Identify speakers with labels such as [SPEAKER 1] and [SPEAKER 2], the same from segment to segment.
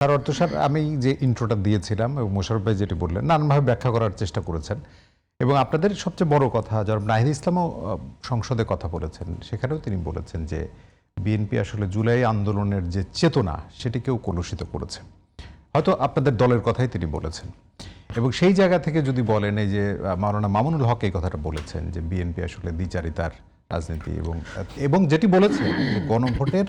[SPEAKER 1] তার অর্থ স্যার আমি যে ইন্ট্রোটা দিয়েছিলাম এবং মোশাররফ ভাই যেটি বললেন নানানভাবে ব্যাখ্যা করার চেষ্টা করেছেন এবং আপনাদের সবচেয়ে বড় কথা জনাব নাহিদ ইসলামও সংসদে কথা বলেছেন, সেখানেও তিনি বলেছেন যে বিএনপি আসলে জুলাই আন্দোলনের যে চেতনা সেটিকেও কলুষিত করেছে। হয়তো আপনাদের দলের কথাই তিনি বলেছেন এবং সেই জায়গা থেকে যদি বলেন এই যে মাওলানা মামুনুল হক এই কথাটা বলেছেন যে বিএনপি আসলে দ্বিচারিতার রাজনীতি এবং যেটি বলেছেন যে গণভোটের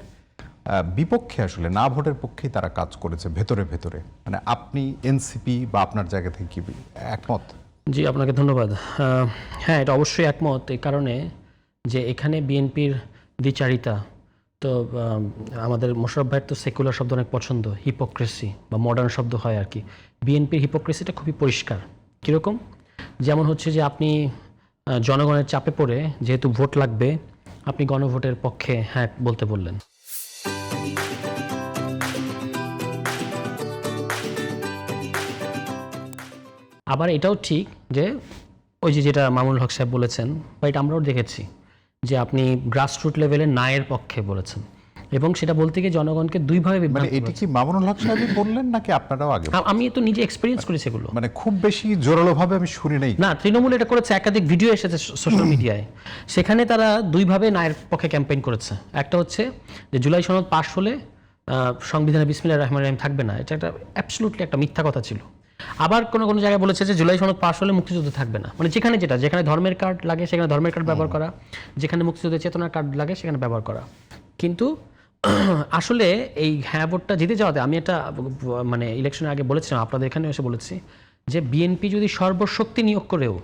[SPEAKER 1] বিপক্ষে আসলে না ভোটের পক্ষেই তারা কাজ করেছে ভেতরে ভেতরে, মানে আপনি এনসিপি বা আপনার জায়গা থেকে কি একমত?
[SPEAKER 2] জি, আপনাকে ধন্যবাদ। হ্যাঁ, এটা অবশ্যই একমত এই কারণে যে এখানে বিএনপির দ্বিচারিতা তো আমাদের মোশাররফ ভাইয়ের তো সেকুলার শব্দ অনেক পছন্দ, হিপোক্রেসি বা মডার্ন শব্দ হয় আর কি। বিএনপির হিপোক্রেসিটা খুবই পরিষ্কার। কীরকম? যেমন হচ্ছে যে আপনি জনগণের চাপে পড়ে যেহেতু ভোট লাগবে আপনি গণভোটের পক্ষে হ্যাঁ বলতে বললেন। আবার এটাও ঠিক যে ওই যেটা মামুনুল হক সাহেব বলেছেন বা এটা আমরাও দেখেছি যে আপনি গ্রাসরুট লেভেলে ন্যায়ের পক্ষে বলেছেন এবং সেটা বলতে গিয়ে জনগণকে দুইভাবে
[SPEAKER 1] মানে এটি কি মামুনুল হক সাহেবই বললেন নাকি আপনারাও আগে?
[SPEAKER 2] আমি তো নিজে এক্সপেরিয়েন্স করেছি এগুলো,
[SPEAKER 1] মানে খুব বেশি জোরালোভাবে আমি শুনি নাই।
[SPEAKER 2] না, তৃণমূল এটা করেছে, একাধিক ভিডিও এসেছে সোশ্যাল মিডিয়ায়, সেখানে তারা দুইভাবে ন্যায়ের পক্ষে ক্যাম্পেইন করেছে। একটা হচ্ছে যে জুলাই সনদ পাশ হলে সংবিধানে বিসমিল্লাহির রহমানির রহিম থাকবে না, এটা একটা অ্যাবসলিউটলি একটা মিথ্যা কথা ছিল। আবার কোনো কোনো জায়গায় বলেছে যে জুলাই সনদ পাশ হলে মুক্তিযুদ্ধ থাকবে না, মানে যেখানে ধর্মের কার্ড লাগে সেখানে ধর্মের কার্ড ব্যবহার করা, যেখানে মুক্তিযুদ্ধের চেতনার কার্ড লাগে সেখানে ব্যবহার করা। কিন্তু আসলে এই হ্যাঁ ভোটটা জিতে যাওয়াতে আমি একটা মানে ইলেকশনের আগে বলেছিলাম, আপনাদের এখানে এসে বলেছি যে বিএনপি যদি সর্বশক্তি নিয়োগ করেও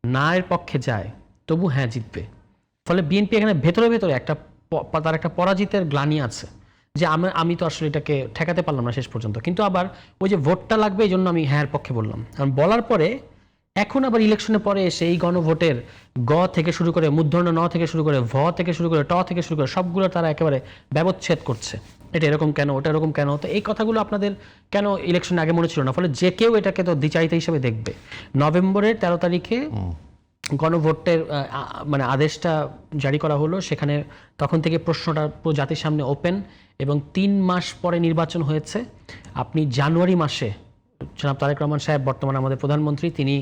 [SPEAKER 2] না এর পক্ষে যায় তবু হ্যাঁ জিতবে। ফলে বিএনপি এখানে ভেতরে ভেতরে তার একটা পরাজিতের গ্লানি আছে যে আমি তো আসলে এটাকে ঠেকাতে পারলাম না শেষ পর্যন্ত, কিন্তু আবার ওই যে ভোটটা লাগবে এই জন্য আমি হ্যাঁ পক্ষে বললাম। বলার পরে এখন আবার ইলেকশনের পরে এসে এই গণভোটের গ থেকে শুরু করে মূর্ধন্য ন থেকে শুরু করে ভ থেকে শুরু করে ট থেকে শুরু করে সবগুলো তারা একেবারে ব্যবচ্ছেদ করছে, এটা এরকম কেন ওটা এরকম কেন। তো এই কথাগুলো আপনাদের কেন ইলেকশন আগে মনে ছিল না? ফলে যে কেউ এটাকে তো দ্বিচারিতা হিসেবে দেখবে। নভেম্বরের 13 তারিখে গণভোটের মানে আদেশটা জারি করা হলো, সেখানে তখন থেকে প্রশ্নটা পুরো জাতির সামনে ওপেন এবং 3 মাস পরে নির্বাচন হয়েছে। আপনি জানুয়ারি মাসে জনাব তারেক রহমান সাহেব বর্তমানে আমাদের প্রধানমন্ত্রী, তিনি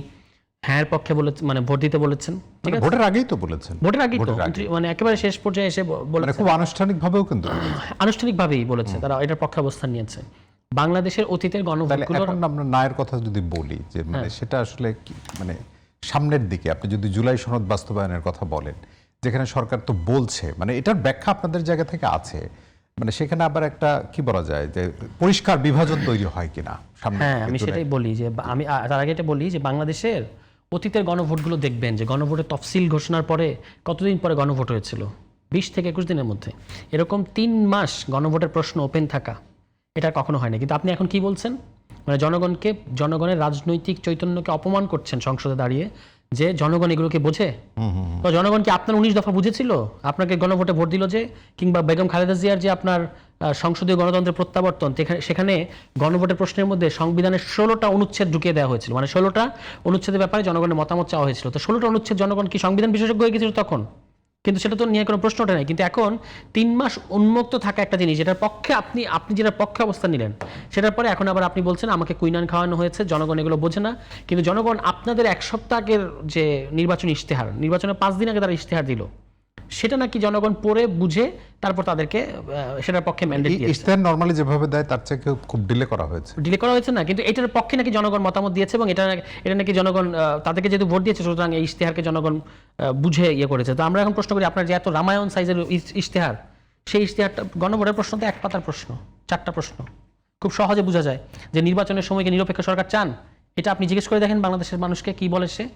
[SPEAKER 2] হ্যাঁ পক্ষে বলেছেন, মানে ভোট দিতে বলেছেন। ঠিক আছে,
[SPEAKER 1] ভোটের আগেই তো বলেছেন,
[SPEAKER 2] ভোটের আগেই তো মানে একেবারে শেষ পর্যায়ে এসে বলেছেন,
[SPEAKER 1] খুব আনুষ্ঠানিকভাবেও কিন্তু
[SPEAKER 2] আনুষ্ঠানিকভাবেই বলেছে, তারা এটার পক্ষে অবস্থান নিয়েছে। বাংলাদেশের অতীতের গণভোটগুলো
[SPEAKER 1] এখন আমরা নায়ের কথা যদি বলি যে মানে সেটা আসলে মানে সামনের দিকে আপনি যদি জুলাই সনদ বাস্তবায়নের কথা বলেন, যেখানে সরকার তো বলছে, মানে এটার ব্যাখ্যা আপনাদের জায়গা থেকে আছে, মানে সেখানে আবার একটা কি বলা যায় যে পরিষ্কার বিভাজন তৈরি হয় কিনা সামনে।
[SPEAKER 2] হ্যাঁ, আমি সেটাই বলি যে আমি তার আগে এটা বলি যে বাংলাদেশের অতীতের গণভোটগুলো দেখবেন যে গণভোটের তফসিল ঘোষণার পরে কতদিন পরে গণভোট হয়েছিল, 20 থেকে 21 দিনের মধ্যে। এরকম 3 মাস গণভোটের প্রশ্ন ওপেন থাকা এটা কখনো হয় না। কিন্তু আপনি এখন কি বলছেন, মানে জনগণের রাজনৈতিক চৈতন্যকে অপমান করছেন সংসদে দাঁড়িয়ে, যে জনগণ এগুলোকে বোঝে। তো জনগণ কি আপনার 19 দফা বুঝেছিল? আপনাকে গণভোটে ভোট দিল যে, কিংবা বেগম খালেদা জিয়ার যে আপনার সংসদীয় গণতন্ত্রের প্রত্যাবর্তন, সেখানে গণভোটের প্রশ্নের মধ্যে সংবিধানের 16টা অনুচ্ছেদ ঢুকিয়ে দেওয়া হয়েছিল, মানে 16টা অনুচ্ছেদের ব্যাপারে জনগণের মতামত চাওয়া হয়েছিল। তো 16টা অনুচ্ছেদ জনগণ কি সংবিধান বিশেষজ্ঞ হয়ে গেছিল তখন? কিন্তু সেটা তো নিয়ে কোনো প্রশ্ন ওঠে নাই। কিন্তু এখন 3 মাস উন্মুক্ত থাকা একটা জিনিস, যেটার পক্ষে আপনি যেটার পক্ষে অবস্থান নিলেন, সেটার পরে এখন আবার আপনি বলছেন আমাকে কুইনান খাওয়ানো হয়েছে, জনগণ এগুলো বোঝে না। কিন্তু জনগণ আপনাদের 1 সপ্তাহ আগের যে নির্বাচনী ইশতেহার, নির্বাচনের 5 দিন আগে তারা ইশতেহার দিল, সেটা নাকি জনগণ পড়ে বুঝে তারপর তাদেরকে সেটার পক্ষে ম্যান্ডেট দিয়েছে।
[SPEAKER 1] ইশতেহার নরমালি যেভাবে দেয় তার চেয়ে খুব ডিলে করা হয়েছে না, কিন্তু এটার পক্ষে নাকি জনগণ মতামত দিয়েছে এবং এটা নাকি জনগণ তাদেরকে যেহেতু ভোট দিয়েছে সুতরাং এই ইশতেহারকে জনগণ বুঝে ইয়ে করেছে। তো আমরা এখন প্রশ্ন করি, আপনার যে এত রামায়ণ সাইজের ইশতেহার, সেই ইশতেহারটা গণভোটের প্রশ্ন তো 1 পাতার প্রশ্ন, 4টা প্রশ্ন, খুব সহজে বোঝা যায় যে নির্বাচনের সময়কে নিরপেক্ষ সরকার চান। এটা আপনি জিজ্ঞেস করে দেখেন বাংলাদেশের মানুষকে কি বলে সে।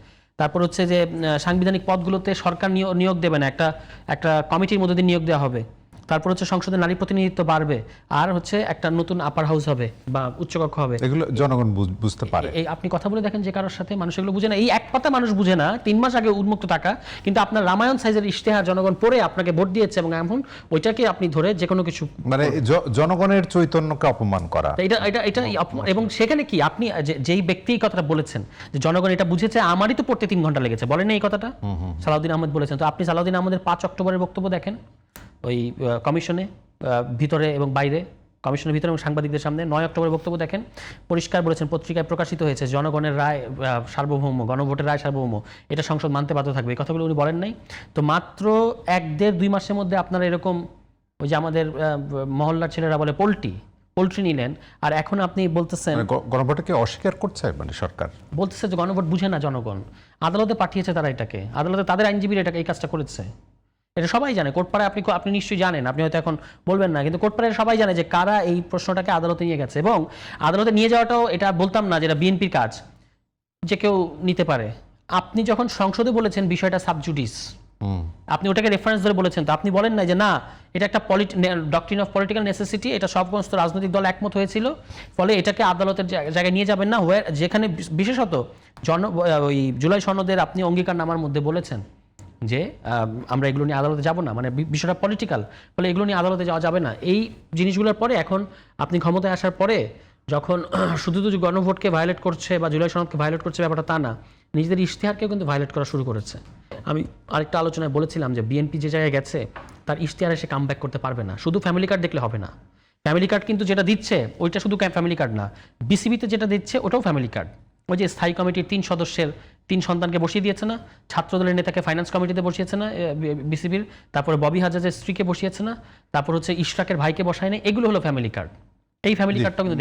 [SPEAKER 1] তারপর হচ্ছে যে সাংবিধানিক পদগুলোতে সরকার নিয়োগ দেবে না, একটা কমিটির মধ্যে দিয়ে নিয়োগ দেওয়া হবে। তারপর হচ্ছে সংসদে নারী প্রতিনিধিত্ব বাড়বে, আর হচ্ছে একটা নতুন আপার হাউস হবে বা উচ্চকক্ষ হবে। এগুলো জনগণ বুঝতে পারে।
[SPEAKER 2] এই আপনি কথা বলে দেখেন যে কারোর সাথে, মানুষ এগুলো বুঝে না। এই 1 পাতা মানুষ বুঝে না, 3 মাস আগে উন্মুক্ত থাকা, কিন্তু আপনার রামায়ণ সাইজের ইশতেহার জনগণ পড়ে আপনাকে ভোট দিয়েছে এবং এখন ওইটাকে আপনি ধরে যে কোনো কিছু,
[SPEAKER 1] মানে জনগণের চৈতন্যকে অপমান করা,
[SPEAKER 2] এটা এবং সেখানে কি আপনি যেই ব্যক্তি এই কথাটা বলেছেন যে জনগণ এটা বুঝেছে, আমারই তো পড়তে 3 ঘন্টা লেগেছে, বলেন না এই কথাটা? সালাউদ্দিন আহমেদ বলেছেন। তো আপনি সালাউদ্দিন আহমেদের 5 অক্টোবরের বক্তব্য দেখেন ওই কমিশনে, ভিতরে এবং বাইরে, কমিশনের ভিতরে এবং সাংবাদিকদের সামনে 9 অক্টোবর বক্তব্য দেখেন, পরিষ্কার বলেছেন, পত্রিকায় প্রকাশিত হয়েছে, জনগণের রায় সার্বভৌম, গণভোটের রায় সার্বভৌম, এটা সংসদ মানতে বাধ্য থাকবে। এই কথাগুলো উনি বলেন নাই। তো মাত্র 1-1.5-2 মাসের মধ্যে আপনারা এরকম ওই যে আমাদের মহল্লার ছেলেরা বলে পোল্ট্রি নিলেন, আর এখন আপনি বলতেছেন
[SPEAKER 3] গণভোটকে অস্বীকার করছে মানে সরকার,
[SPEAKER 2] বলতেছে যে গণভোট বুঝে না জনগণ, আদালতে পাঠিয়েছে তারা এটাকে, আদালতে তাদের আইনজীবীরা এটাকে এই কাজটা করেছে। এটা সবাই জানে, কোর্টপাড়ায় আপনি নিশ্চয়ই জানেন, আপনি হয়তো এখন বলবেন না, কিন্তু কোর্টপাড়ায় সবাই জানে যে কারা এই প্রশ্নটাকে আদালতে নিয়ে গেছে। এবং আদালতে নিয়ে যাওয়াটাও এটা বলতাম না যেটা বিএনপির কাজ, যে কেউ নিতে পারে। আপনি যখন সংসদে বলেছেন বিষয়টা সাবজুডিস, আপনি ওটাকে রেফারেন্স ধরে বলেছেন, তো আপনি বলেন না যে না এটা একটা ডক্ট্রিন অফ পলিটিক্যাল নেসেসিটি, এটা সমস্ত রাজনৈতিক দল একমত হয়েছিল, ফলে এটাকে আদালতের জায়গায় নিয়ে যাবেন না, যেখানে বিশেষত ওই জুলাই সনদের আপনি অঙ্গীকার নামার মধ্যে বলেছেন যে আমরা এগুলো নিয়ে আদালতে যাব না, মানে বিষয়টা পলিটিক্যাল, ফলে এগুলো নিয়ে আদালতে যাওয়া যাবে না। এই জিনিসগুলোর পরে এখন আপনি ক্ষমতায় আসার পরে যখন শুধু গণভোটকে ভায়োলেট করছে বা জুলাই সনদকে ভায়োলেট করছে ব্যাপারটা তা না, নিজেদের ইশতেহারকেও কিন্তু ভায়োলেট করা শুরু করেছে। আমি আরেকটা আলোচনায় বলেছিলাম যে বিএনপি যে জায়গায় গেছে তার ইশতেহারে সে কামব্যাক করতে পারবে না। শুধু ফ্যামিলি কার্ড দেখলে হবে না। ফ্যামিলি কার্ড কিন্তু যেটা দিচ্ছে ওইটা শুধু ফ্যামিলি কার্ড না, বিসিবিতে যেটা দিচ্ছে ওটাও ফ্যামিলি কার্ড। ওই যে স্থায়ী কমিটির 3 সদস্যের 3 সন্তানকে বসিয়ে দিয়েছে না, ছাত্রদলের নেতাকে ফাইন্যান্স কমিটিতে বসিয়েছে না বিসিবির, তারপরে ববি হাজাজের স্ত্রীকে বসিয়েছে না, তারপর হচ্ছে ইশরাকের ভাইকে বসায় না, এগুলো হলো ফ্যামিলি কার্ড। এই ফ্যামিলি কার্ডটাও কিন্তু